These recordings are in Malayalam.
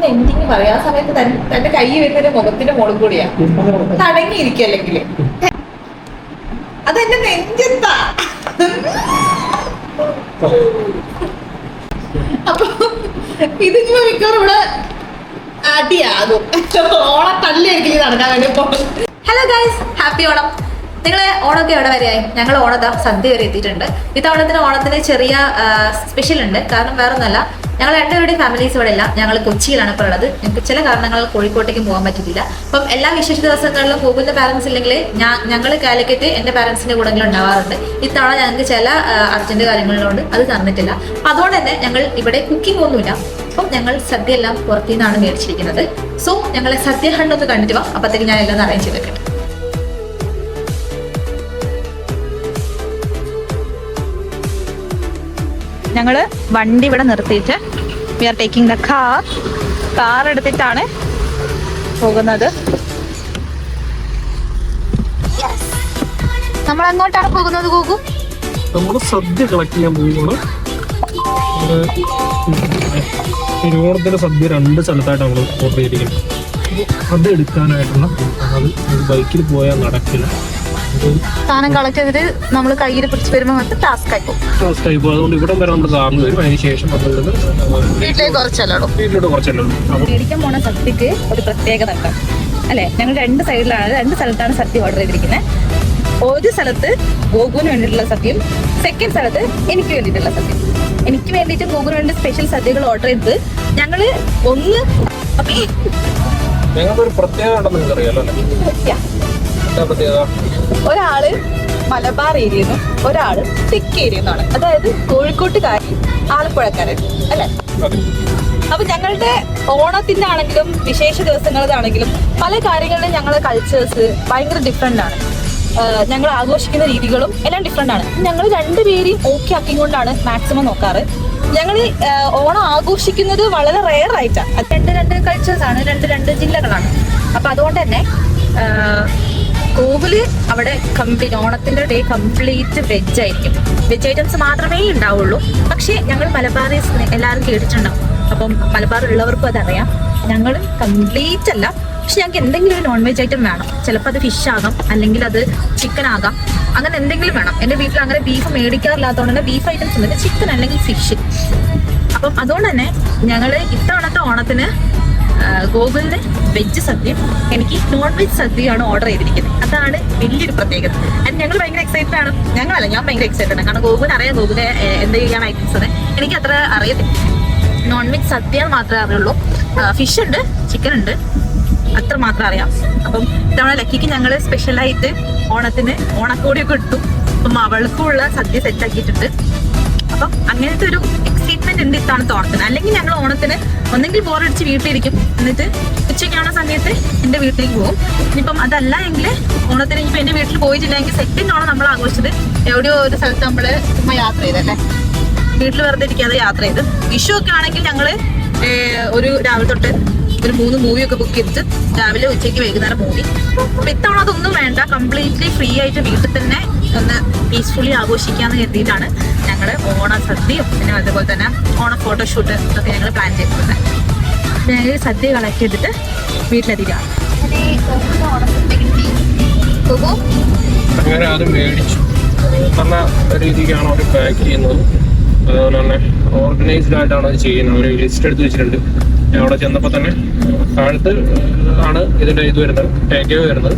അവൻ എന്തെങ്കിലും പറയാം. ആ സമയത്ത് തന്റെ കൈ വരുന്നതിന്റെ മുഖത്തിന്റെ മുകളിൽ കൂടിയാ തടങ്ങിയിരിക്കും. അല്ലെങ്കിൽ അതെന്റെ നെഞ്ചെത്താ. അപ്പൊ ഇതിപ്പോ മിക്കവാറും ഇവിടെ അടിയാകും. ഓണം തള്ളിയായിരിക്കും നടക്കാൻ വേണ്ടിയപ്പോ. Hello guys, happy Onam. നിങ്ങളെ ഓണമൊക്കെ എവിടെ വരെയായി? ഞങ്ങൾ ഓണത സദ്യ വരെ എത്തിയിട്ടുണ്ട്. ഓണത്തിന് ചെറിയ സ്പെഷ്യൽ ഉണ്ട്. കാരണം വേറെ ഒന്നല്ല, ഞങ്ങൾ രണ്ടുപേരുടെയും ഫാമിലീസ് ഇവിടെ ഇല്ല. ഞങ്ങൾ കൊച്ചിയിലാണ് ഇപ്പോൾ ഉള്ളത്. ഞങ്ങൾക്ക് ചില കാരണങ്ങൾ കോഴിക്കോട്ടേക്ക് പോകാൻ പറ്റിയില്ല. അപ്പം എല്ലാ വിശേഷ ദിവസങ്ങളിലും പോകുന്ന പാരൻസ് ഇല്ലെങ്കിൽ ഞങ്ങൾ കാലിക്കറ്റ് എൻ്റെ പാരൻസിൻ്റെ കൂടെങ്കിലും ഉണ്ടാവാറുണ്ട്. ഇത്തവണ ഞങ്ങൾക്ക് ചില അർജന്റ് കാര്യങ്ങളിലുണ്ട്, അത് തന്നിട്ടില്ല. അതുകൊണ്ട് തന്നെ ഞങ്ങൾ ഇവിടെ കുക്കിംഗ് ഒന്നുമില്ല. അപ്പം ഞങ്ങൾ സദ്യ എല്ലാം പുറത്തു നിന്നാണ് മേടിച്ചിരിക്കുന്നത്. സോ ഞങ്ങളെ സദ്യ ഹണ്ട് ഒന്ന് കണ്ടിട്ട് വാ. അപ്പോഴത്തേക്ക് ഞാൻ എല്ലാം അറേഞ്ച് ചെയ്തിട്ടുണ്ട്. ഞങ്ങള് വണ്ടി ഇവിടെ നിർത്തിയിട്ട് we are taking the car എടുത്തിട്ടാണ് പോകുന്നത്. നമ്മൾ എങ്ങോട്ടാണ് പോകുന്നത്? ഗോകു, നമ്മള് സദ്യ കളക്ട് ചെയ്യാൻ പോകുമ്പോൾ തിരുവോണത്തിന്റെ സദ്യ 2 സ്ഥലത്തായിട്ട് നമ്മൾ ഓർഡർ ചെയ്തിരിക്കുന്നത്. അത് എടുക്കാനായിട്ടുള്ള ബൈക്കിൽ പോയാൽ നടക്കില്ല. സാധനം കളക്ട് ചെയ്തിട്ട് നമ്മൾ കയ്യിൽ പിടിച്ച് വരുമ്പോൾ ടാസ്ക് ആയി പോകും. അതുകൊണ്ട് ഇവിടെ വരെ നമ്മൾ കാറിൽ വരും. അതിന് ശേഷം വീട്ടിലേക്ക് കുറച്ചല്ലോ മേടിക്കാൻ പോണ സദ്യക്ക് ഒരു പ്രത്യേകത ഉണ്ട് അല്ലെ. ഞങ്ങൾ 2 സൈഡിലാണ്, 2 സ്ഥലത്താണ് സദ്യ ഓർഡർ ചെയ്തിരിക്കുന്നത്. ഒരു സ്ഥലത്ത് ഗോകുവിന് വേണ്ടിയിട്ടുള്ള സദ്യയും സെക്കൻഡ് സ്ഥലത്ത് എനിക്ക് വേണ്ടിയിട്ടുള്ള സദ്യം. എനിക്ക് വേണ്ടിയിട്ട് ഗോകുവിന് വേണ്ടി സ്പെഷ്യൽ സദ്യകൾ ഓർഡർ ചെയ്തത് ഞങ്ങള് ഒന്ന് ഞങ്ങൾക്കൊരു പ്രത്യേകത ഉണ്ടെന്ന് നിങ്ങൾക്കറിയാലോ. ഒരാള് മലബാർ ഏരിയയിൽ നിന്നും ഒരാള് തെക്ക് ഏരിയയിൽ നിന്നാണ്. അതായത് കോഴിക്കോട്ടുകാരി, ആലപ്പുഴക്കാരൻ അല്ലെ. അപ്പൊ ഞങ്ങളുടെ ഓണത്തിന്റെ ആണെങ്കിലും വിശേഷ ദിവസങ്ങളാണെങ്കിലും പല കാര്യങ്ങളിലും ഞങ്ങളുടെ കൾച്ചേഴ്സ് ഭയങ്കര ഡിഫറെന്റ് ആണ്. ഞങ്ങൾ ആഘോഷിക്കുന്ന രീതികളും എല്ലാം ഡിഫറെന്റ് ആണ്. ഞങ്ങൾ 2 പേരെയും ഓക്കെ ആക്കിക്കൊണ്ടാണ് മാക്സിമം നോക്കാറ്. ഞങ്ങൾ ഓണം ആഘോഷിക്കുന്നത് വളരെ റെയർ ആയിട്ടാണ്. 2 കൾച്ചേഴ്സ് ആണ്, 2 ജില്ലകളാണ്. അപ്പൊ അതുകൊണ്ട് തന്നെ കോവില് അവിടെ കംപ്ലീറ്റ് ഓണത്തിന്റെ ഡേ കംപ്ലീറ്റ് വെജ് ആയിരിക്കും. വെജ് ഐറ്റംസ് മാത്രമേ ഉണ്ടാവുള്ളൂ. പക്ഷെ ഞങ്ങൾ മലബാറീസ് എല്ലാവരും കേട്ടിട്ടുണ്ടാവും. അപ്പം മലബാർ ഉള്ളവർക്കും അതറിയാം. ഞങ്ങൾ കംപ്ലീറ്റ് അല്ല, പക്ഷെ ഞങ്ങൾക്ക് എന്തെങ്കിലും ഒരു നോൺ വെജ് ഐറ്റം വേണം. ചിലപ്പോൾ അത് ഫിഷ് ആകാം, അല്ലെങ്കിൽ അത് ചിക്കൻ ആകാം, അങ്ങനെ എന്തെങ്കിലും വേണം. എൻ്റെ വീട്ടിൽ അങ്ങനെ ബീഫ് മേടിക്കാറില്ലാത്തതുകൊണ്ട് തന്നെ ബീഫ് ഐറ്റംസ് ഉണ്ട്, ചിക്കൻ അല്ലെങ്കിൽ ഫിഷ്. അപ്പം അതുകൊണ്ട് തന്നെ ഞങ്ങൾ ഇത്തവണത്തെ ഓണത്തിന് ഗോകുലിന് വെജ് സദ്യ, എനിക്ക് നോൺ വെജ് സദ്യയാണ് ഓർഡർ ചെയ്തിരിക്കുന്നത്. അതാണ് വലിയൊരു പ്രത്യേകത. ആൻഡ് ഞങ്ങൾ ഭയങ്കര എക്സൈറ്റഡ് ആണ്. ഞാൻ ഭയങ്കര എക്സൈറ്റഡ് ആണ്. കാരണം ഗോകുലിന് അറിയാം ഗോകുലെ എന്ത് ചെയ്യാൻ ഐറ്റംസ്. എനിക്ക് അത്ര അറിയത്തില്ല. നോൺ വെജ് സദ്യ മാത്രമേ അറിയുള്ളൂ. ഫിഷ് ഉണ്ട്, ചിക്കൻ ഉണ്ട്, അത്ര മാത്രം അറിയാം. അപ്പം ഇത്തവണ ലക്കിക്ക് ഞങ്ങൾ സ്പെഷ്യലായിട്ട് ഓണത്തിന് ഓണക്കോടിയൊക്കെ ഇട്ടു. അപ്പം അവൾക്കുള്ള സദ്യ സെറ്റ് ആക്കിയിട്ടുണ്ട്. അപ്പം അങ്ങനത്തെ ഒരു എക്സൈറ്റ്മെന്റ് ഉണ്ട് ഇത്തവണത്തെ ഓണത്തിന്. അല്ലെങ്കിൽ ഞങ്ങൾ ഓണത്തിന് ഒന്നെങ്കിൽ ബോറടിച്ച് വീട്ടിലിരിക്കും, എന്നിട്ട് ഉച്ചയ്ക്കാണ സമയത്ത് എൻ്റെ വീട്ടിലേക്ക് പോകും. ഇനിയിപ്പം അതല്ല എങ്കിൽ ഓണത്തിന് ഇനിയിപ്പോൾ എൻ്റെ വീട്ടിൽ പോയിട്ടില്ലെങ്കിൽ സെക്കൻഡ് ഓണം നമ്മൾ ആഘോഷിച്ചത് എവിടെയോ ഒരു സ്ഥലത്ത് നമ്മൾ ചുമ്മാ യാത്ര ചെയ്തല്ലേ, വീട്ടിൽ വെറുതെ ഇരിക്കാതെ യാത്ര ചെയ്ത്. വിഷു ഒക്കെ ആണെങ്കിൽ ഞങ്ങൾ ഒരു രാവിലെ തൊട്ട് ഒരു 3 മൂവിയൊക്കെ ബുക്ക് ചെയ്തിട്ട് രാവിലെ ഉച്ചയ്ക്ക് വൈകുന്നേരം മൂവി. അപ്പൊ ഇത്തവണ അതൊന്നും വേണ്ട, കംപ്ലീറ്റ്ലി ഫ്രീ ആയിട്ട് വീട്ടിൽ തന്നെ ഒന്ന് പീസ്ഫുള്ളി ആഘോഷിക്കാന്ന് കരുതിയിട്ടാണ് ഞങ്ങൾ ഓണ സദ്യയും പിന്നെ അതുപോലെ തന്നെ ഓണ ഫോട്ടോഷൂട്ട് ഒക്കെ ഞങ്ങൾ പ്ലാൻ ചെയ്തിട്ടുണ്ട്. ഞങ്ങൾ സദ്യ കളക്ട് ചെയ്തിട്ട് വീട്ടിലെത്തിക്കാം. അങ്ങനെ അത് മേടിച്ചു നല്ല രീതിക്കാണ് അവർ പാക്ക് ചെയ്യുന്നത്. അതുപോലെ തന്നെ ഓർഗനൈസ്ഡ് ആയിട്ടാണ് അത് ചെയ്യുന്നത്. ഒരു ലിസ്റ്റ് എടുത്ത് വെച്ചിട്ടുണ്ട്. അവിടെ ചെന്നപ്പോൾ തന്നെ താഴത്ത് ആണ് ഇതിൻ്റെ ഇത് വരുന്നത്, ടേക്ക് അവേ വരുന്നത്.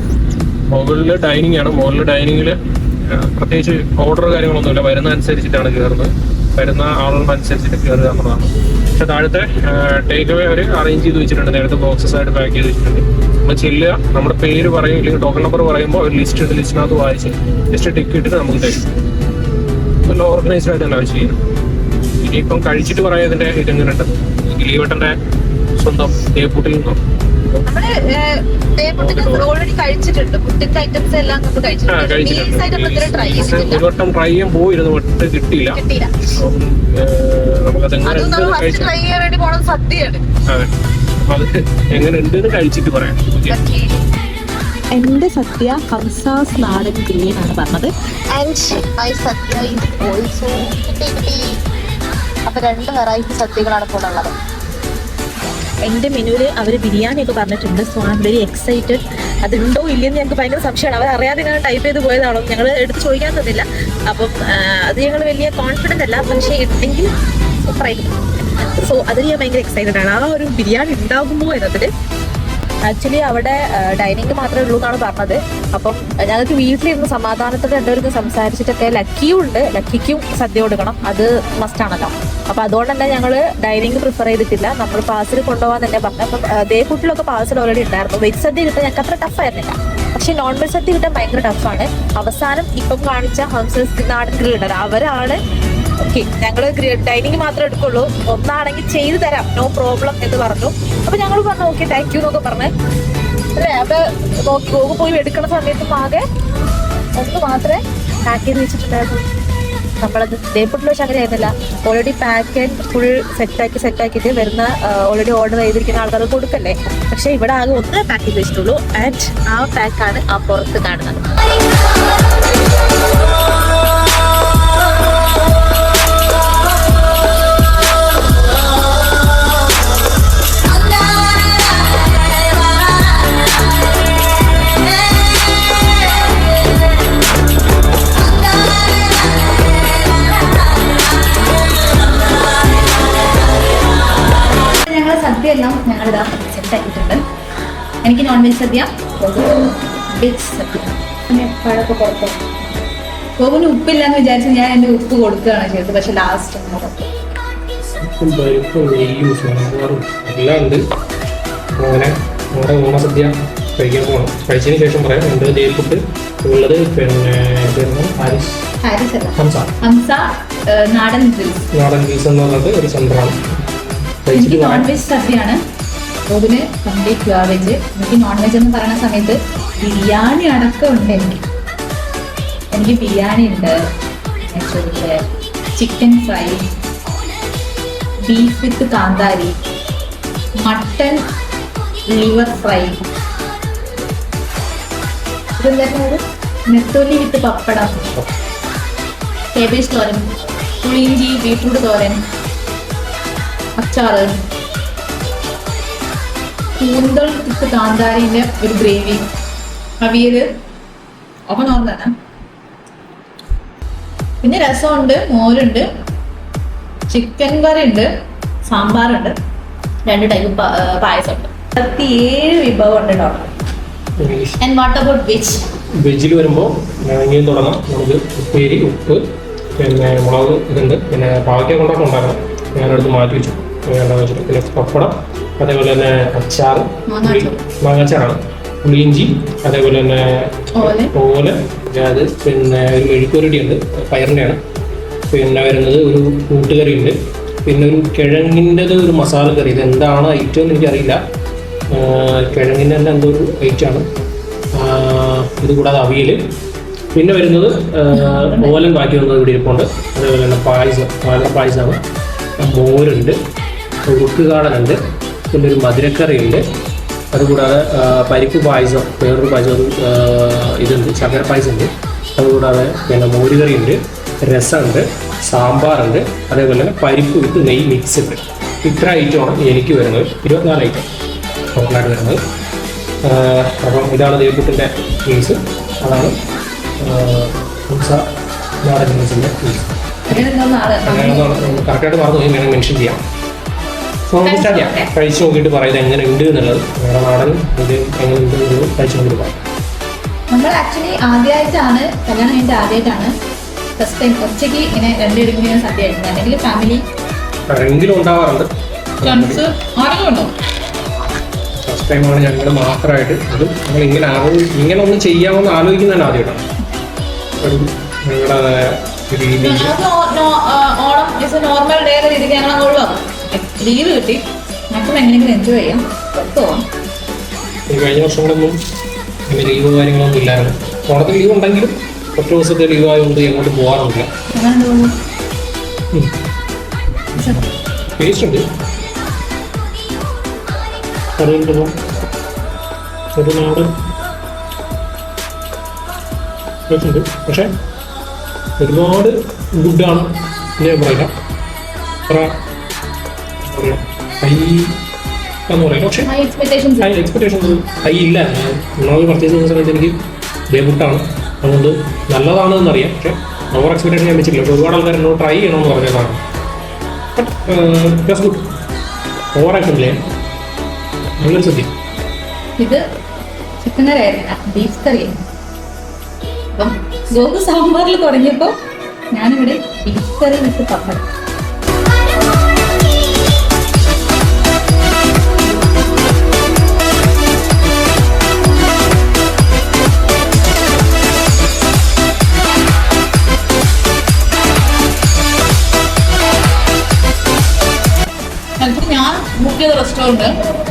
മുകളിൽ ഡൈനിങ് ആണ്. മുകളിൽ ഡൈനിങ്ങിൽ പ്രത്യേകിച്ച് ഓർഡർ കാര്യങ്ങളൊന്നുമില്ല, വരുന്ന അനുസരിച്ചിട്ടാണ് കയറുന്നത്. വരുന്ന ആളുകളനുസരിച്ചിട്ട് കയറുക എന്നുള്ളതാണ്. പക്ഷെ താഴത്തെ ടേക്ക് അവേ അവർ അറേഞ്ച് ചെയ്ത് വെച്ചിട്ടുണ്ട്. നേരത്തെ ബോക്സസ് ആയിട്ട് പാക്ക് ചെയ്ത് വെച്ചിട്ടുണ്ട്. നമ്മൾ ചെല്ലുക, നമ്മുടെ പേര് പറയും, ഇല്ലെങ്കിൽ ടോക്കൺ നമ്പർ പറയുമ്പോൾ ഒരു ലിസ്റ്റിനകത്ത് വായിച്ച് ജസ്റ്റ് ടിക്ക് ഇട്ടിട്ട് നമുക്ക് തരും. നല്ല ഓർഗനൈസ്ഡ് ആയിട്ട് തന്നെ അവർ ചെയ്യുന്നത്. ഇനിയിപ്പം കഴിച്ചിട്ട് പറയാം ഇതിൻ്റെ ഇതെങ്ങനെയുണ്ട്. ലീവട്ടൻ്റെ സ്വന്തം തേപ്പൂട്ടിൽ നിന്നോ ഓൾറെഡി കഴിച്ചിട്ടുണ്ട്. ഫുഡിന്റെ ഐറ്റംസ് എല്ലാം ഒരു വട്ടം ട്രൈ ചെയ്യാൻ പോയിരുന്നു, ഒട്ട് കിട്ടിയില്ല. സദ്യയാണ്. അതെ, അപ്പൊ അത് എങ്ങനെ ഉണ്ടെന്ന് കഴിച്ചിട്ട് പറയാം. എന്റെ സദ്യ ഹംസാസ് നാടൻ ഗ്രീൻ ആണ് പറഞ്ഞത്. അപ്പൊ 2 വെറൈറ്റി സദ്യകളാണ് ഇപ്പോൾ ഉള്ളത്. എൻ്റെ മെനുവിൽ അവർ ബിരിയാണിയൊക്കെ പറഞ്ഞിട്ടുണ്ട്. So I am very excited. അതുണ്ടോ ഇല്ലെന്ന് ഞങ്ങൾക്ക് ഭയങ്കര സംശയമാണ്. അവർ അറിയാതെ ഇങ്ങനെ ടൈപ്പ് ചെയ്ത് പോയതാണോ, ഞങ്ങൾ എടുത്ത് ചോദിക്കാൻ തന്നില്ല. അപ്പം അത് ഞങ്ങൾ വലിയ കോൺഫിഡൻ്റ് അല്ല, പക്ഷേ ഉണ്ടെങ്കിൽ സൂപ്പറായിരിക്കും. സോ അതിൽ ഞാൻ ഭയങ്കര എക്സൈറ്റഡ് ആണ്. ആ ഒരു ബിരിയാണി ഉണ്ടാകുമോ എന്നതിൽ. ആക്ച്വലി അവിടെ ഡൈനിങ് മാത്രമേ ഉള്ളൂ എന്നാണ് പറഞ്ഞത്. അപ്പം ഞങ്ങൾക്ക് വീട്ടിലിരുന്ന് സമാധാനത്തോടെ രണ്ടുപേർക്കും സംസാരിച്ചിട്ടൊക്കെ ലക്കിക്കും സദ്യ കൊടുക്കണം, അത് മസ്റ്റാണല്ലോ. അപ്പം അതുകൊണ്ട് തന്നെ ഞങ്ങൾ ഡൈനിങ് പ്രിഫർ ചെയ്തിട്ടില്ല. നമ്മൾ പാഴ്സൽ കൊണ്ടുപോകാൻ തന്നെ പറഞ്ഞു. അപ്പം ദേഹൂട്ടിലൊക്കെ പാഴ്സൽ ഓൾറെഡി ഉണ്ടായിരുന്നു. വെജ് സദ്യ കിട്ടാൻ ഞങ്ങൾക്ക് അത്ര ടഫായിരുന്നില്ല, പക്ഷേ നോൺ വെജ് സദ്യ കിട്ടാൻ ഭയങ്കര ടഫാണ്. അവസാനം ഇപ്പം കാണിച്ച ഹംസസ് നാടൻ ഗ്രിൽ ഉണ്ടല്ലോ, അവരാണ് ഓക്കെ ഞങ്ങൾ ഡൈനിങ് മാത്രമേ എടുക്കുള്ളൂ, ഒന്നാണെങ്കിൽ ചെയ്തു തരാം, നോ പ്രോബ്ലം എന്ന് പറഞ്ഞു. അപ്പൊ ഞങ്ങൾ പറഞ്ഞു ഓക്കെ താങ്ക് യു എന്നൊക്കെ പറഞ്ഞ് അല്ലേ. അവിടെ നോക്കി പോയി എടുക്കുന്ന സമയത്തും ആകെ ഒന്ന് മാത്രമേ പാക്ക് ചെയ്ത് വെച്ചിട്ടുണ്ടായിരുന്നു. നമ്മളത് ദേപ്പൂട്ടിൽ വെച്ച് അങ്ങനെ ആയിരുന്നില്ല. ഓൾറെഡി പാക്ക് ഫുൾ സെറ്റാക്കിയിട്ട് വരുന്ന ഓൾറെഡി ഓർഡർ ചെയ്തിരിക്കുന്ന ആൾക്കാർക്ക് കൊടുക്കല്ലേ. പക്ഷെ ഇവിടെ ആകെ ഒന്ന് പാക്ക് ചെയ്ത് വെച്ചിട്ടുള്ളൂ. ആൻഡ് ആ പാക്കാണ് ആ പുറത്ത് കാണുന്നത്. സദ്യ എല്ലാം ഞങ്ങളിതാ സെറ്റ് ആക്കിയിട്ടുണ്ട്. എനിക്ക് നോൺ വെജ് സദ്യ, വെജ് സദ്യ. എപ്പോഴൊക്കെ പുറത്തു പോകുന്ന ഉപ്പില്ലാന്ന് വിചാരിച്ച് ഞാൻ എൻ്റെ ഉപ്പ് കൊടുക്കുകയാണ് ചെയ്തത്. പക്ഷെ ലാസ്റ്റ് എല്ലാം ഉണ്ട്. അങ്ങനെ നമ്മുടെ ഓണസദ്യ കഴിക്കാൻ പോകണം. കഴിച്ചതിന് ശേഷം പറയാം. എൻ്റെ ദേപ്പുട്ട് ഉള്ളത് പിന്നെ ഹംസ നാടൻ ഗ്രിൽസ് എന്ന് പറഞ്ഞിട്ട് ഒരു സെൻ്ററാണ്. എനിക്ക് നോൺ വെജ് സദ്യയാണ്, അതിന് കംപ്ലീറ്റ് പ്യുവർ വെജ്. എനിക്ക് നോൺ വെജ് എന്ന് പറയുന്ന സമയത്ത് ബിരിയാണി അടക്കം ഉണ്ട്. എനിക്ക് ബിരിയാണി ഉണ്ട്, ചിക്കൻ ഫ്രൈ, ബീഫ് വിത്ത് കാന്താരി, മട്ടൺ ലിവർ ഫ്രൈ, ഇതെന്തായിരുന്നു നെത്തോലി വിത്ത് പപ്പടം, കേബേജ് തോരൻ, പുളിയിഞ്ചി ബീട്രൂട്ട് തോരൻ, അച്ചാറ്, കൂന്തൽ വിത്ത് കാന്താരിൻ്റെ ഒരു ഗ്രേവി, അവിയല് ഒക്കെ നോർമലാണ്. പിന്നെ രസമുണ്ട്, മോരുണ്ട്, ചിക്കൻ കറി ഉണ്ട്, സാമ്പാറുണ്ട്, 2 ടൈപ്പ് പായസമുണ്ട്. 37 വിഭവം ഉണ്ട് total. And what about veg? വെജിൽ വരുമ്പോൾ ഇങ്ങനെ തുടങ്ങാം. നമുക്ക് ഉപ്പേരി, ഉപ്പ്, പിന്നെ മുളക് ഇതുണ്ട്, പിന്നെ പാവയ്ക്ക കൊണ്ടൊക്കെ ഉണ്ടാക്കണം. ഞാനടുത്ത് മാറ്റി വെച്ചു വെച്ചിട്ട്. പിന്നെ പപ്പടം, അതേപോലെ തന്നെ അച്ചാർ, മാങ്ങാച്ചാറാണ്, പുളിയിഞ്ചി, അതേപോലെ തന്നെ ഓല, അത് പിന്നെ ഒരു മെഴുക്കുരടി ഉണ്ട്, പയറിൻ്റെയാണ്. പിന്നെ വരുന്നത് ഒരു കൂട്ടുകറി ഉണ്ട്, പിന്നെ ഒരു കിഴങ്ങിൻ്റെത് ഒരു മസാല കറി. ഇത് എന്താണ് ഐറ്റം എന്ന് എനിക്കറിയില്ല. കിഴങ്ങിൻ്റെ തന്നെ എന്തോ ഒരു ഐറ്റമാണ്. ഇത് കൂടാതെ അവിയൽ, പിന്നെ വരുന്നത് ഓലൻ ബാക്കി വന്നത് ഇവിടെ ഇരിപ്പുണ്ട്. അതേപോലെ തന്നെ പായസം, പായസമാണ്, മോരുണ്ട്, ഉറുക്കുകാടനുണ്ട്, പിന്നെ ഒരു മധുരക്കറി ഉണ്ട്. അതുകൂടാതെ പരിപ്പ് പായസം, വേറൊരു പായസം, ഒരു ഇതുണ്ട്, ശർക്കര പായസം ഉണ്ട്. അതുകൂടാതെ പിന്നെ മോരുകറി ഉണ്ട്, രസമുണ്ട്, സാമ്പാറുണ്ട്, അതേപോലെ തന്നെ പരിപ്പ് വിത്ത് നെയ്യ് മിക്സ് ഉണ്ട്. ഇത്ര ഐറ്റമാണ് എനിക്ക് വരുന്നത്. 24 ഐറ്റം ടോട്ടലായിട്ട് വരുന്നത്. അപ്പം ഇതാണ് ദേവക്കുട്ടിൻ്റെ മീൽസ്. അതാണ് ഹംസ നാടൻ മീൽസിൻ്റെ മീൽസ്. കറക്റ്റായിട്ട് പറഞ്ഞു വേണമെങ്കിൽ മെൻഷൻ ചെയ്യാം. സോ നമുക്ക് സ്റ്റാർട്ട് ചെയ്യാം. കഴിച്ച് നോക്കിയിട്ട് പറയുന്നത് എങ്ങനെ ഉണ്ട് എന്നുള്ളത്. വേറെ നാടൻ ഇത് എങ്ങനെ ഉണ്ട് എന്നുള്ളത് കഴിച്ച് നോക്കിയിട്ട് പറയാം. നമ്മൾ ആക്ച്വലി ആദ്യമായിട്ടാണ് കല്യാണം കഴിഞ്ഞിട്ട് ആദ്യമായിട്ടാണ് ഫസ്റ്റ് ടൈം ഒറ്റയ്ക്ക് ഇങ്ങനെ രണ്ടുപേരും സദ്യ കഴിക്കുന്നത്. അല്ലെങ്കിൽ ഫാമിലി ആരെങ്കിലും ഉണ്ടാവാറുണ്ട്. ആരെങ്കിലും ഫസ്റ്റ് ടൈമാണ് ഞങ്ങൾ മാത്രമായിട്ട്. അത് നമ്മൾ ഇങ്ങനെ ഒന്നും ചെയ്യാമെന്ന് ആലോചിക്കുന്നതാണ് ആദ്യമായിട്ടാണ്. ഒരു ഞങ്ങളുടെ രീതി Onam is A normal day എന്ന രീതിക്ക് ഞങ്ങൾ അങ്ങ് ഒഴിവാക്കും. ലീവ് കിട്ടി മാക്സിമം എങ്ങനെയെങ്കിലും എൻജോയ് ചെയ്യാം, പുറത്ത് പോവാം. കഴിഞ്ഞ വർഷങ്ങളൊന്നും അങ്ങനെ ലീവ് കാര്യങ്ങളൊന്നും ഇല്ലായിരുന്നു. ഓണത്തിന് ലീവ് ഉണ്ടെങ്കിലും ഒറ്റ ദിവസത്തെ ലീവ് ആയതുകൊണ്ട് എങ്ങോട്ട് പോകാറില്ല. ടേസ്റ്റ് ഉണ്ട്. കറിയുണ്ടല്ലോ ഒരു നാടൻ ടേസ്റ്റ് ഉണ്ട്. പക്ഷേ ഒരുപാട് ഗുഡാണ് ഞാൻ പറയില്ല. അത്ര ഹൈ എന്ന് പറയും. പക്ഷേ My expectations. എക്സ്പെക്ടേഷൻസ് ഹൈ ഇല്ല. നമ്മൾ പർച്ചേസ് ചെയ്യുന്ന സമയത്ത് എനിക്ക് ബുദ്ധിമുട്ടാണ്, അതുകൊണ്ട് നല്ലതാണെന്നറിയാം. പക്ഷേ ഓവർ എക്സ്പെക്ടേഷൻ ഞാൻ വെച്ചിട്ടില്ല. പക്ഷേ ഒരുപാട് ആൾക്കാർ എന്നോട് ട്രൈ ചെയ്യണമെന്ന് പറഞ്ഞതാണ്. ബട്ട് ഗുഡ്, ഓവറായിട്ടില്ലേ, നല്ലൊരു സദ്യ. ഇത് ചിക്കൻ കറി ആയിരുന്നില്ല, ബീഫ് കറിയായിരുന്നു. അപ്പം ഗോപു സാമ്പാറിൽ തുടങ്ങിയപ്പോൾ ഞാനിവിടെ ബീഫ് കറി വിത്ത് പപ്പടം. ഞാൻ ബുക്ക് ചെയ്ത റെസ്റ്റോറൻറ്റ്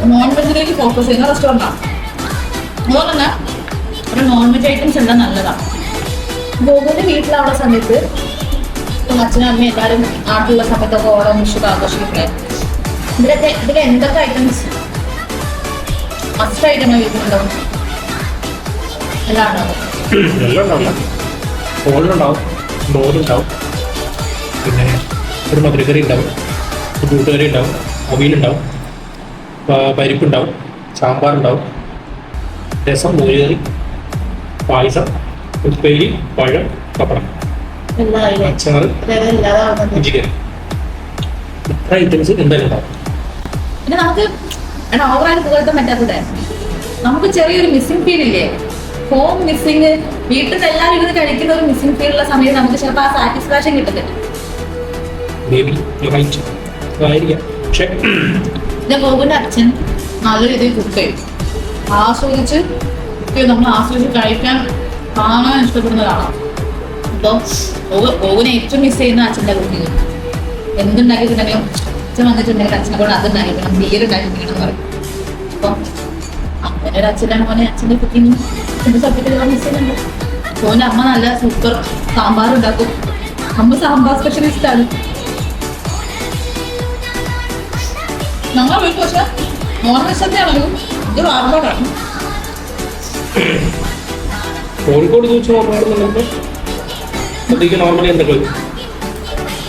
നോൺ വെജിലേക്ക് ഫോക്കസ് ചെയ്യുന്ന റെസ്റ്റോറൻറ്റാണ്. അതുപോലെ തന്നെ ഒരു നോൺ വെജ് ഐറ്റംസ് എല്ലാം നല്ലതാണ്. ഗോകുവിൻ്റെ വീട്ടിലാവുന്ന സമയത്ത് അച്ഛനും അമ്മയും എല്ലാവരും നാട്ടിലുള്ള സമയത്തൊക്കെ ഓണം വിഷു ആഘോഷിക്കുന്നത്. ഇതിൽ എന്തൊക്കെ ഐറ്റംസ് മസ്റ്റ് ആയിട്ട് നമ്മൾ വീട്ടിലുണ്ടാവും? എല്ലാം ഉണ്ടാവും. ഓളുണ്ടാവും, മോരുണ്ടാവും, പിന്നെ ഒരു മധുരക്കറി ഉണ്ടാവും, ഒരു കൂട്ടുകറി ഉണ്ടാവും, അവിയലുണ്ടാവും, പരിപ്പുണ്ടാവും, സാമ്പാറുണ്ടാവും, രസം, മോരുകറി, പായസം, ഉപ്പേരി, പഴം, പപ്പടം, അച്ചാറ്, ഇഞ്ചിക്കറി. ഇത്ര ഐറ്റംസ് എന്തായാലും ഉണ്ടാവും. പിന്നെ നമുക്ക് ഓവറായിട്ട് പുകഴ്ത്താൻ പറ്റാത്തത് നമുക്ക് ചെറിയൊരു മിസ്സിംഗ് ഫീൽ ഇല്ലേ? ഹോം മിസ്സിങ്, വീട്ടിൽ നിന്ന് എല്ലാവരും ഇരുന്ന് കഴിക്കുന്ന ഒരു മിസ്സിംഗ് ഫീൽ ഉള്ള സമയത്ത് നമുക്ക് ചിലപ്പോൾ ആ സാറ്റിസ്ഫാക്ഷൻ കിട്ടുന്നില്ല. പക്ഷേ ഗോകുവിന്റെ അച്ഛൻ നല്ല രീതിയിൽ കുക്ക് ചെയ്യും, ആസ്വദിച്ച് നമ്മൾ ആസ്വദിച്ച് കഴിക്കാൻ കാണാൻ ഇഷ്ടപ്പെടുന്ന ഒരാളാണ്. അപ്പോൾ ഗോകുവിനെ ഏറ്റവും മിസ് ചെയ്യുന്ന അച്ഛൻ്റെ കുക്കിങ്. എന്തുണ്ടാക്കിയിട്ടുണ്ടെങ്കിലും അച്ഛൻ വന്നിട്ടുണ്ടെങ്കിൽ അച്ഛനെ കൊണ്ട് അതുണ്ടാക്കിക്കണം, ബിയർ ഉണ്ടാക്കിക്കണം എന്ന് പറയും. അപ്പം അങ്ങനെ ഒരു അച്ഛനാണ് പോലെ അച്ഛൻ്റെ കുക്കിങ് എൻ്റെ സബ്ജക്റ്റ് മിസ് ചെയ്യുന്നുണ്ട്. മോൻ്റെ അമ്മ നല്ല സൂപ്പർ സാമ്പാർ ഉണ്ടാക്കും. അമ്മ സാമ്പാർ സ്പെഷ്യലിസ്റ്റാണ്. ഞങ്ങൾ വീട്ടിൽ പക്ഷേ നോൺ വെജ് തന്നെയാണെങ്കിലും ഇത് ആർഭാടാണ്. കോഴിക്കോട് ചോദിച്ചു നോക്കുകയാണെന്നുണ്ടെങ്കിൽ നോർമലി എന്തൊക്കെ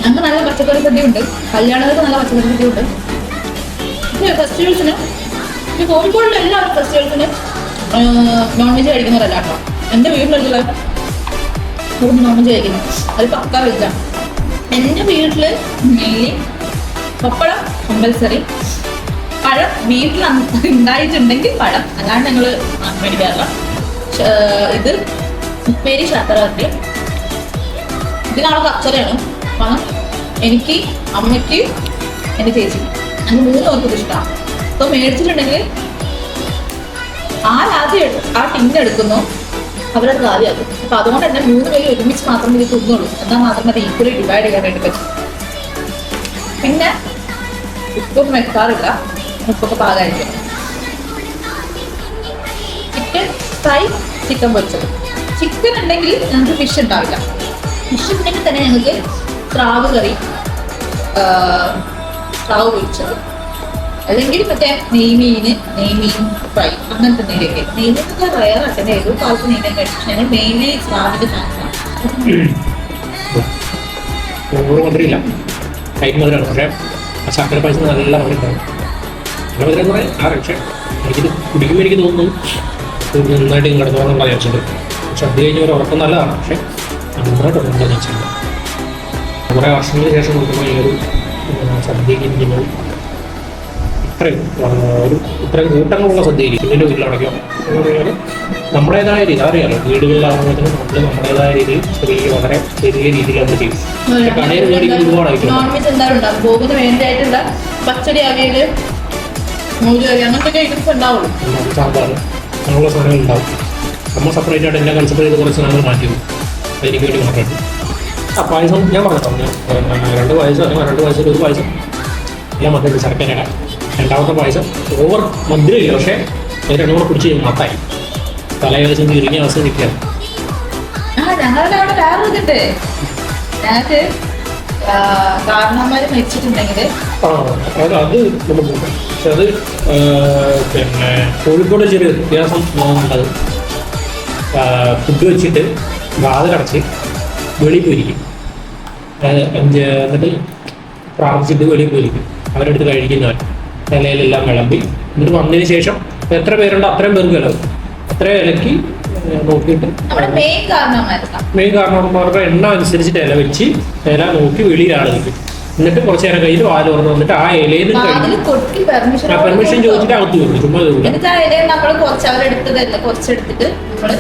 ഞങ്ങൾക്ക് നല്ല പച്ചക്കറി സദ്യ ഉണ്ട്, കല്യാണങ്ങൾക്ക് നല്ല പച്ചക്കറി സദ്യ ഉണ്ട്. ഫെസ്റ്റിവൽസിന് ഈ കോഴിക്കോടിലെ എല്ലാവരും ഫെസ്റ്റിവൽസിന് നോൺ വെജ് കഴിക്കുന്നവരല്ല കേട്ടോ. എൻ്റെ വീട്ടിലുള്ള നോൺ വെജ് കഴിക്കുന്നത് അത് പക്ക വെജാണ്. എൻ്റെ വീട്ടിൽ മെയിൻലി പപ്പടം കമ്പൽസറി, പഴം വീട്ടിൽ ഉണ്ടായിട്ടുണ്ടെങ്കിൽ പഴം, അല്ലാണ്ട് ഞങ്ങൾ മേടിക്കാറില്ല. ഇത് ഉപ്പേരി, ശർക്കരവരട്ടി. ഇതിനാളെ കച്ചറയാണ്. കാരണം എനിക്ക്, അമ്മയ്ക്ക്, എൻ്റെ ചേച്ചി, അങ്ങനെ 3 പേർക്കും ഇഷ്ടമാണ്. അപ്പോൾ മേടിച്ചിട്ടുണ്ടെങ്കിൽ ആദ്യം ആ ടിന്നെടുക്കുന്നു, അവരത് ആദ്യമാക്കും. അപ്പോൾ അതുകൊണ്ട് തന്നെ 3 പേര് ഒരുമിച്ച് മാത്രമേ ഇത് തിന്നുള്ളൂ. എന്നാൽ മാത്രമേ അത് ഈക്വലി ഡിവൈഡ് ചെയ്യാൻ വേണ്ടി പറ്റും. പിന്നെ ഉപ്പൊന്നും വെക്കാറില്ല, ഉപ്പൊക്കെ പാകമായിരിക്കും. ചിക്കൻ ഫ്രൈ, ചിക്കൻ പൊരിച്ചത്. ചിക്കൻ ഉണ്ടെങ്കിൽ ഞങ്ങൾക്ക് ഫിഷ് ഉണ്ടാവില്ല. ഫിഷ് ഉണ്ടെങ്കിൽ തന്നെ ഞങ്ങൾക്ക് സ്രാവ് കറി, സ്രാവ് പൊരിച്ചത്, അല്ലെങ്കിൽ മറ്റേ നെയ്മീൻ ഫ്രൈ, അങ്ങനത്തെ നെയ്യൊക്കെ. നെയ്മീനൊക്കെ റയറാട്ടെ, ഏതോ കാലത്ത് നെയ്മീൻ കഴിച്ചു. ഞങ്ങൾ മെയിൻലി സ്രാവിൻ്റെ ഫാൻസാണ്. മധുരമില്ല, കൈ മധുരമാണ്. പക്ഷേ ആ ശർക്കര പായസം നല്ല മധുരമുണ്ടാവും. നല്ല മധുരം എന്ന് പറയാൻ പക്ഷേ എനിക്കിത് കുടിക്കുമ്പോൾ എനിക്ക് തോന്നുന്നു നന്നായിട്ട് കിടന്നോന്നുള്ള വിചാരിച്ചിട്ടുണ്ട്. പക്ഷെ അത് കഴിഞ്ഞ് ഒരു ഉറക്കം നല്ലതാണ്. പക്ഷേ നന്നായിട്ട് ഉറങ്ങുന്നത് വെച്ചിട്ടുണ്ട്. കുറേ വർഷങ്ങൾക്ക് ശേഷം നോക്കുമ്പോൾ ഈ ഒരു സദ്യക്ക് ഇരിക്കുന്നത് ഇത്രയും കൂട്ടങ്ങളുള്ള സദ്യയില്ല. ഇതിൻ്റെ വീട്ടിലടയ്ക്കോ എന്ന് പറഞ്ഞാൽ നമ്മുടേതായ രീതി അറിയാമല്ലോ, വീടുകളിലാകുമ്പോഴത്തേനും നമ്മൾ നമ്മുടേതായ രീതിയിൽ വളരെ ചെറിയ രീതിയിൽ നമ്മൾ ചെയ്യും. കടയിൽ മേടിക്കുന്ന ഒരുപാടായിട്ട് നോൺ വെജ് എന്തായാലും ഉണ്ടാവും. ഗോകുവിന് വേണ്ടിയായിട്ടുള്ള പച്ചടി, അവിയൽ, മോരുകറി, അങ്ങനത്തെ ഐറ്റംസ് ഉണ്ടാവുള്ളൂ. സാമ്പാർ അങ്ങനെയുള്ള സാധനങ്ങൾ ഉണ്ടാവും. നമ്മൾ സെപ്പറേറ്റ് ആയിട്ട് എല്ലാം കൺസിഡർ ചെയ്ത് കുറച്ച് സാധനങ്ങൾ മാറ്റി വെക്കും. അതെനിക്ക് വേണ്ടി മാത്രമായിട്ട്. ആ പായസം ഞാൻ പറഞ്ഞു, 2 പായസം അല്ലെങ്കിൽ 2 പായസത്തിൽ 1 പായസം ഞാൻ മധുരം ശർക്കരയുടെ. രണ്ടാമത്തെ പായസം ഓവർ മധുരമില്ല, പക്ഷേ 2 കൂടെ കുടിച്ച് മത്തായി തലവേദന ഇറങ്ങിയ അവസ്ഥ നിൽക്കുകയാണ്. ഞങ്ങളുടെ അവിടെ വേറെ ഇതുണ്ട്. ഞങ്ങൾക്ക് കാരണന്മാർ മരിച്ചിട്ടുണ്ടെങ്കിൽ അത് നമുക്ക് പക്ഷെ അത് പിന്നെ കോഴിക്കോട് ചെറിയ വ്യത്യാസം ഉള്ളത്. ഫുഡ് വെച്ചിട്ട് വാതിലടച്ച് വെളിയിൽ പോയിരിക്കും. എന്നിട്ട് പ്രാർത്ഥിച്ചിട്ട് വെളിയിൽ പോയിരിക്കും. അവരെടുത്ത് കഴിക്കുന്നവർ ഇലയിലെല്ലാം വിളമ്പി എന്നിട്ട് വന്നതിന് ശേഷം എത്ര പേരുണ്ടോ അത്രയും പേർക്ക് ഇല അത്രയും ഇലക്ക് നോക്കിയിട്ട് മെയിൻ കാരണവന്മാരുടെ എണ്ണം അനുസരിച്ചിട്ട് ഇല വെച്ച് ഇല നോക്കി വെളിയിൽ ആൾ നിൽക്കും. എന്നിട്ട് കുറച്ച് നേരം കഴിഞ്ഞ് വാല് തുറന്ന് വന്നിട്ട് ആ ഇലയിൽ പെർമിഷൻ ചോദിച്ചിട്ട് അകത്ത് വരും. ചുമ്മാ കുറച്ചെടുത്തിട്ട് നമ്മള്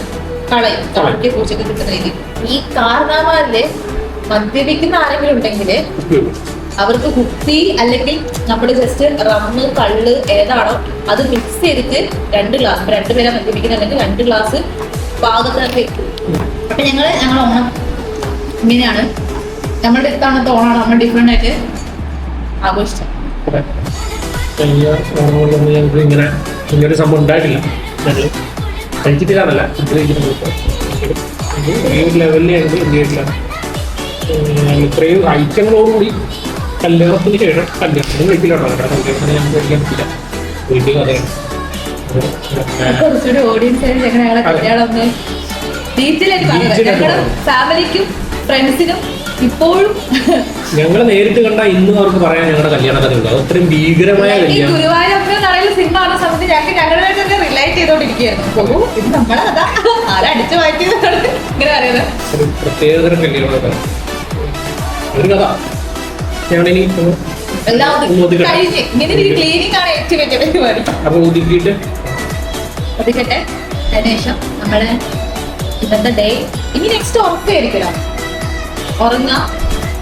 കളയും. ഈ കാരണവന്മാരില് മദ്യപിക്കുന്ന ആരെങ്കിലും ഉണ്ടെങ്കിൽ അവർക്ക് കുപ്പി അല്ലെങ്കിൽ നമ്മുടെ ജസ്റ്റ് റമ്മ് കള്ള് ഏതാണോ അത് മിക്സ് ചെയ്തിട്ട് 2 ഗ്ലാസ്, 2 പേരെ മദ്യപിക്കുന്നുണ്ടെങ്കിൽ 2 ഗ്ലാസ് പാകത്തിനകത്ത് വെക്കും. അപ്പൊ ഞങ്ങൾ ഓണം ഇങ്ങനെയാണ്, നമ്മുടെ ഇത്തവണത്തെ ഓണമാണ് നമ്മൾ ഡിഫറെന്റ് ആയിട്ട് ആഘോഷിച്ചത്. ഞങ്ങൾക്ക് ഇങ്ങനൊരു സംഭവം ഉണ്ടായിട്ടില്ല. ഞങ്ങൾ കഴിച്ചിട്ടില്ലാന്നല്ല ഈ ലെവലിൽ ഞങ്ങൾ ഇന്ത്യയിട്ടില്ല. ഇത്രയും ഐറ്റങ്ങളോടുകൂടി കല്യാണത്തിന് ശേഷം കല്യാണത്തിന് കഴിക്കില്ലാണ്. കല്യാണത്തിന് ഞങ്ങൾക്ക് കഴിക്കാൻ പറ്റില്ല. വീട്ടിൽ അതെയാണ് കുറച്ചുകൂടി ഓഡിയൻസ് ഞങ്ങളെ കല്യാണം ഒന്ന് ഡീറ്റെയിൽ ആയിട്ട് ഞങ്ങളുടെ ഫാമിലിക്കും ഫ്രണ്ട്സിനും ഇപ്പോഴും ഞങ്ങളെ നേരിട്ട് കണ്ടാൽ ഇന്നും അവർക്ക് പറയാൻ ഞങ്ങളുടെ കല്യാണ കഥ ഉണ്ട്. അത്രയും ഭീകരമായ കല്യാണം. ഗുരുവായൂർ സിനിമ കാണുന്ന സമയത്ത് ഞങ്ങൾക്ക് ഞങ്ങളുടെ തന്നെ റിലേറ്റ് ചെയ്തോണ്ടിരിക്കുകയായിരുന്നു. ഇത് നമ്മളെ കഥ ആരടിച്ചു മാറ്റിയതാണ് ഇങ്ങനെ പറയുന്നത്. ഒരു പ്രത്യേകതരം കല്യാണം ഒരു കഥ. ഞങ്ങളിനി എല്ലാം കഴിഞ്ഞ് ഇങ്ങനെ ഒരു ക്ലീനിങ് ആണ് ഏറ്റവും വലിയ പരിപാടി. അപ്പൊ ഒതുക്കിയിട്ട് ഒതുക്കട്ടെ. അതിനുശേഷം നമ്മള് ഇന്നത്തെ ഡേ ഇനി നെക്സ്റ്റ് ഉറപ്പായിരിക്കുമല്ലോ, ഉറങ്ങാം.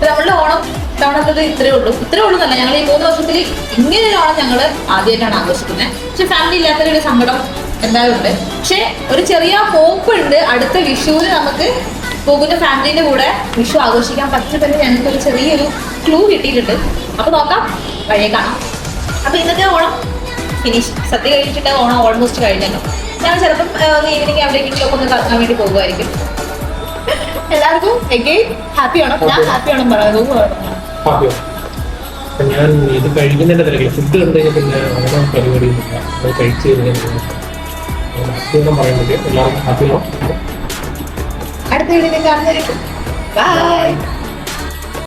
നമ്മളുടെ ഓണം തവണത്തത് ഇത്രേ ഉള്ളൂ എന്നല്ല, ഞങ്ങൾ ഈ 3 വർഷത്തിൽ ഇങ്ങനെ ഒരു ഓണം ഞങ്ങൾ ആദ്യമായിട്ടാണ് ആഘോഷിക്കുന്നത്. പക്ഷെ ഫാമിലി ഇല്ലാത്തൊരു സങ്കടം എന്തായാലും ഉണ്ട്. പക്ഷെ ഒരു ചെറിയ ഹോപ്പ് ഉണ്ട്, അടുത്ത വിഷുവിന് നമുക്ക് പോകുന്ന ഫാമിലിന്റെ കൂടെ വിഷു ആഘോഷിക്കാൻ പറ്റുമെന്ന് ഞങ്ങൾക്ക് ഒരു ചെറിയൊരു ക്ലൂ കിട്ടിയിട്ടുണ്ട്. അപ്പൊ നോക്കാം, വഴിയെ കാണാം. അപ്പൊ ഇന്നത്തെ ഓണം ഫിനിഷ്. സദ്യ കഴിച്ചിട്ട് ഓണം ഓൾമോസ്റ്റ് കഴിഞ്ഞല്ലോ. ഞാൻ ചിലപ്പം ഈവനിങ് എവിടേക്കെങ്കിലും ഒന്ന് കറങ്ങാൻ വേണ്ടി പോകുമായിരിക്കും. എല്ലാവർക്കും എഗെയിൻ ഹാപ്പി ഓണം. ഞാൻ ഹാപ്പി ഓണം പറയുന്നത്. ഞാൻ ഇത് കഴിക്കുന്നതിന്റെ തിരക്കില്ല. ഫുഡ് കണ്ടു കഴിഞ്ഞാൽ പിന്നെ ഓണം പരിപാടിയൊന്നുമില്ല. അത് കഴിച്ചു കഴിഞ്ഞാൽ ഹാപ്പി ഓണം പറയുന്നത് എല്ലാവർക്കും ഹാപ്പി ഓണം. അടുത്ത വീഡിയോ കാണുന്നതായിരിക്കും. ബൈ.